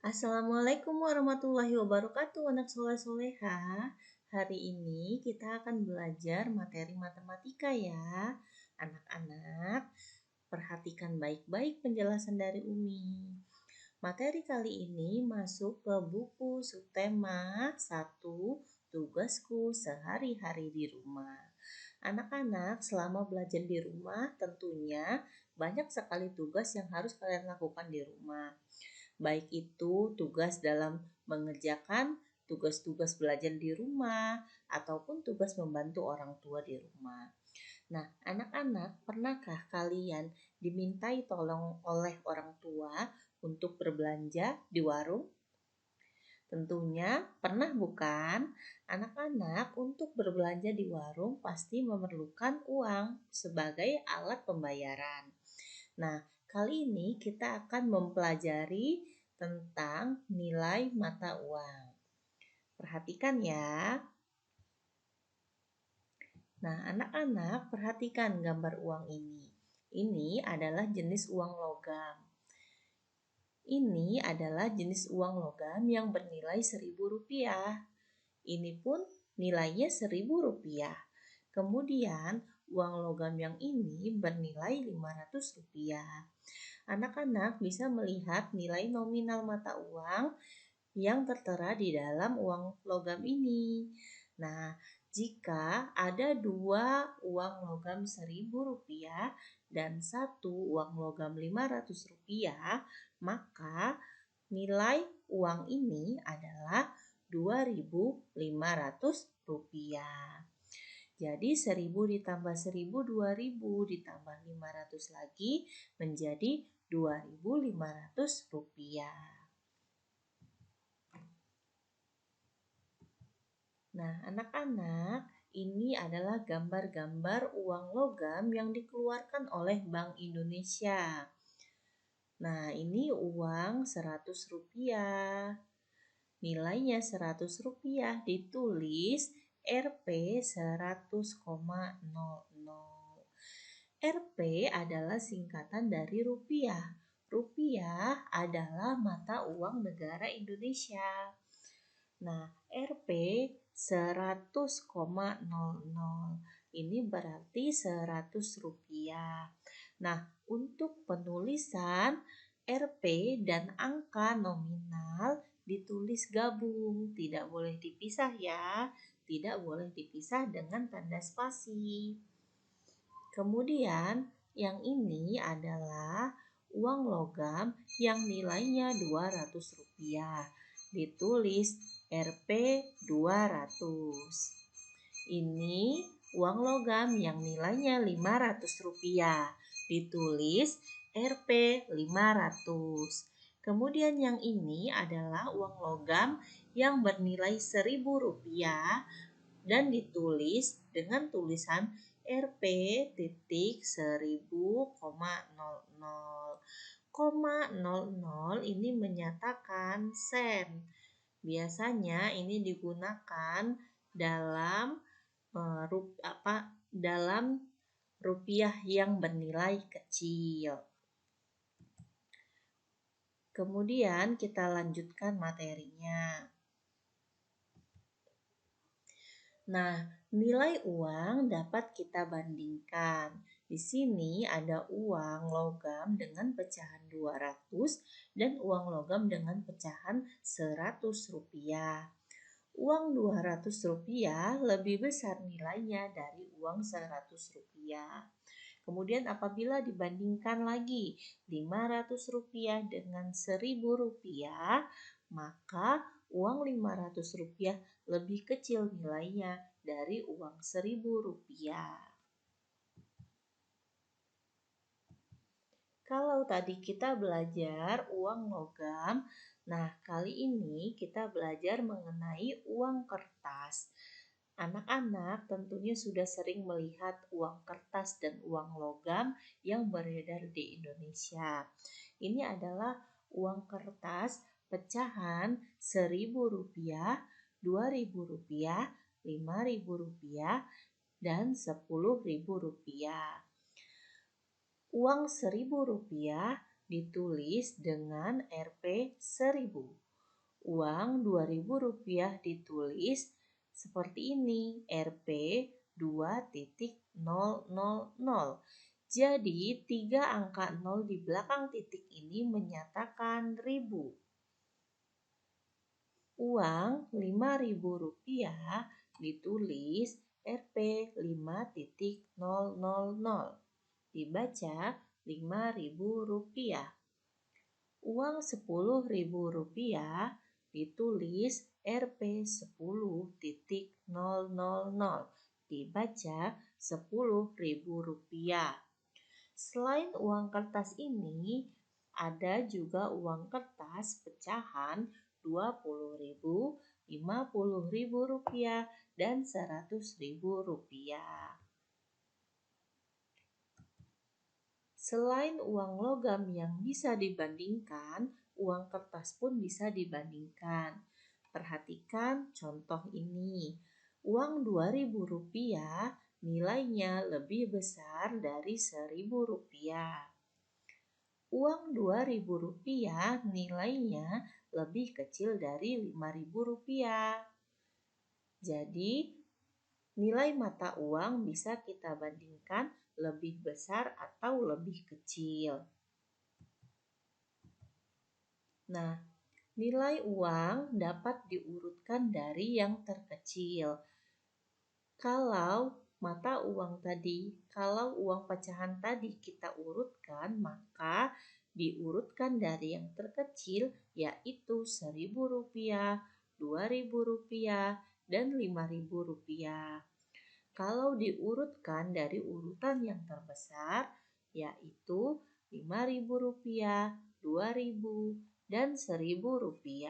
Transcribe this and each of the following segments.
Assalamualaikum warahmatullahi wabarakatuh, anak soleh-soleha. Hari ini kita akan belajar materi matematika ya. Anak-anak, perhatikan baik-baik penjelasan dari Umi. Materi kali ini masuk ke buku subtema 1, tugasku sehari-hari di rumah. Anak-anak, selama belajar di rumah tentunya banyak sekali tugas yang harus kalian lakukan di rumah. Baik itu tugas dalam mengerjakan tugas-tugas belajar di rumah ataupun tugas membantu orang tua di rumah. Nah, anak-anak, pernahkah kalian dimintai tolong oleh orang tua untuk berbelanja di warung? Tentunya pernah bukan? Anak-anak untuk berbelanja di warung pasti memerlukan uang sebagai alat pembayaran. Nah, kali ini kita akan mempelajari tentang nilai mata uang. Perhatikan ya. Nah, anak-anak perhatikan gambar uang ini. Ini adalah jenis uang logam. Ini adalah jenis uang logam yang bernilai Rp1.000. Ini pun nilainya Rp1.000. Kemudian uang logam yang ini bernilai Rp500. Anak-anak bisa melihat nilai nominal mata uang yang tertera di dalam uang logam ini. Nah, jika ada dua uang logam Rp1.000 dan satu uang logam Rp500, maka nilai uang ini adalah Rp2.500. Jadi 1.000 ditambah 1.000, 2.000 ditambah 500 lagi menjadi Rp2.500. Nah, anak-anak, ini adalah gambar-gambar uang logam yang dikeluarkan oleh Bank Indonesia. Nah, ini uang Rp100. Nilainya Rp100 ditulis Rp 100,00. Rp adalah singkatan dari rupiah. Rupiah adalah mata uang negara Indonesia. Nah, Rp 100,00 ini berarti Rp100. Nah, untuk penulisan Rp dan angka nominal ditulis gabung, tidak boleh dipisah ya. Tidak boleh dipisah dengan tanda spasi. Kemudian yang ini adalah uang logam yang nilainya Rp200. Ditulis Rp 200. Ini uang logam yang nilainya Rp500. Ditulis Rp 500. Kemudian yang ini adalah uang logam yang bernilai Rp1.000 dan ditulis dengan tulisan Rp titik 1000,00. 00 ini menyatakan sen. Biasanya ini digunakan dalam dalam rupiah yang bernilai kecil. Kemudian kita lanjutkan materinya. Nah, nilai uang dapat kita bandingkan. Di sini ada uang logam dengan pecahan 200 dan uang logam dengan pecahan Rp100. Uang Rp200 lebih besar nilainya dari uang Rp100. Kemudian apabila dibandingkan lagi Rp500 dengan Rp1.000, maka uang Rp500 lebih kecil nilainya dari uang Rp1.000. Kalau tadi kita belajar uang logam, nah kali ini kita belajar mengenai uang kertas. Anak-anak tentunya sudah sering melihat uang kertas dan uang logam yang beredar di Indonesia. Ini adalah uang kertas pecahan Rp1.000, Rp2.000, Rp5.000, dan Rp10.000. Uang Rp1.000 ditulis dengan Rp 1000. Uang Rp2.000 ditulis seperti ini, Rp 2.000. Jadi 3 angka 0 di belakang titik ini menyatakan ribu. Uang Rp5.000 ditulis Rp 5.000. Dibaca Rp5.000. Uang Rp10.000 ditulis Rp 10.000. Dibaca Rp10.000. Selain uang kertas ini, ada juga uang kertas pecahan Rp20.000, Rp50.000, dan Rp100.000. Selain uang logam yang bisa dibandingkan, uang kertas pun bisa dibandingkan. Perhatikan contoh ini. Uang Rp2.000 nilainya lebih besar dari Rp1.000. Uang Rp2.000 nilainya lebih kecil dari Rp5.000. Jadi, nilai mata uang bisa kita bandingkan lebih besar atau lebih kecil. Nah, nilai uang dapat diurutkan dari yang terkecil. Kalau uang pecahan tadi kita urutkan, maka diurutkan dari yang terkecil, yaitu Rp1.000, Rp2.000, dan Rp5.000. Kalau diurutkan dari urutan yang terbesar, yaitu Rp5.000, Rp2.000, dan Rp1.000.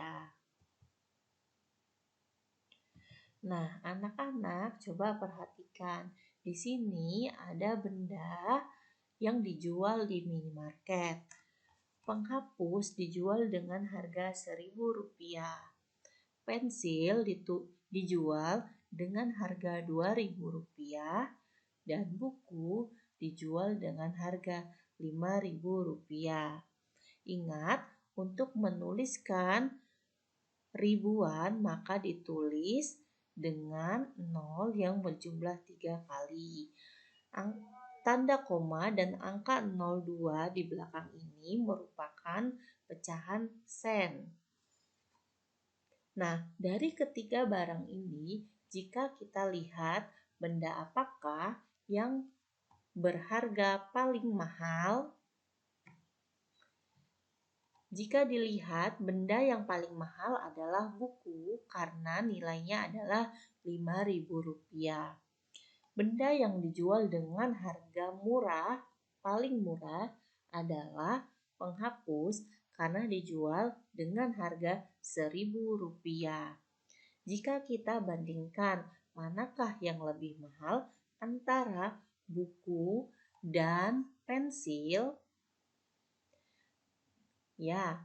Nah, anak-anak coba perhatikan. Di sini ada benda yang dijual di minimarket. Penghapus dijual dengan harga Rp1.000. Pensil dijual dengan harga Rp2.000 dan buku dijual dengan harga Rp5.000. Ingat, untuk menuliskan ribuan maka ditulis dengan 0 yang berjumlah 3 kali. Tanda koma dan angka 02 di belakang ini merupakan pecahan sen. Nah, dari ketiga barang ini, jika kita lihat benda apakah yang berharga paling mahal? Jika dilihat, benda yang paling mahal adalah buku karena nilainya adalah Rp5.000. Benda yang dijual dengan harga murah, paling murah adalah penghapus karena dijual dengan harga Rp1.000. Jika kita bandingkan manakah yang lebih mahal antara buku dan pensil, ya,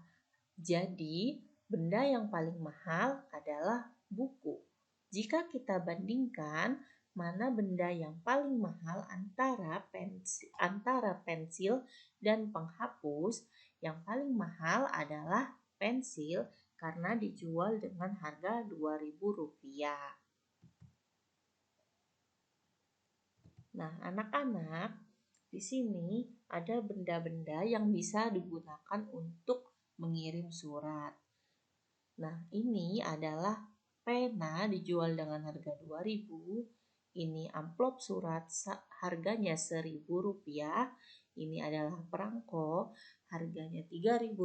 jadi benda yang paling mahal adalah buku. Jika kita bandingkan mana benda yang paling mahal antara pensil dan penghapus, yang paling mahal adalah pensil karena dijual dengan harga Rp2.000. Nah, anak-anak, di sini ada benda-benda yang bisa digunakan untuk mengirim surat. Nah, ini adalah pena dijual dengan harga Rp2.000. Ini amplop surat harganya Rp1.000. Ini adalah perangko harganya Rp3.000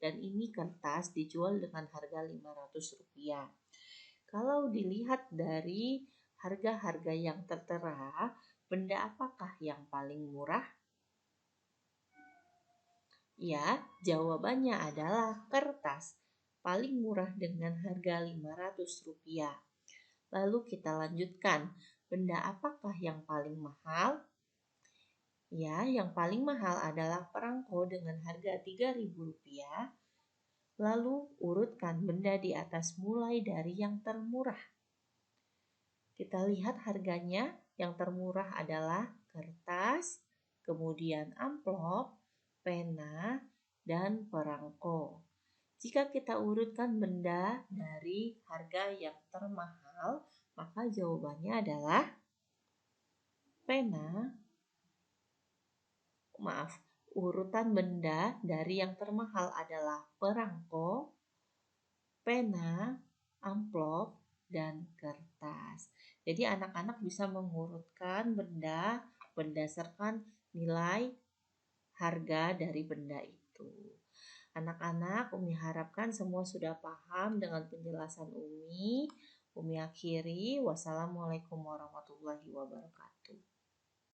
dan ini kertas dijual dengan harga Rp500. Kalau dilihat dari harga-harga yang tertera, benda apakah yang paling murah? Ya, jawabannya adalah kertas. Paling murah dengan harga Rp500. Lalu kita lanjutkan, benda apakah yang paling mahal? Ya, yang paling mahal adalah perangko dengan harga Rp3.000. Lalu urutkan benda di atas mulai dari yang termurah. Kita lihat harganya, yang termurah adalah kertas, kemudian amplop, pena, dan perangko. Jika kita urutkan benda dari harga yang termahal, maka jawabannya adalah pena. Urutan benda dari yang termahal adalah perangko, pena, amplop, dan kertas. Jadi anak-anak bisa mengurutkan benda berdasarkan nilai harga dari benda itu. Anak-anak, Umi harapkan semua sudah paham dengan penjelasan Umi. Umi akhiri, wassalamualaikum warahmatullahi wabarakatuh.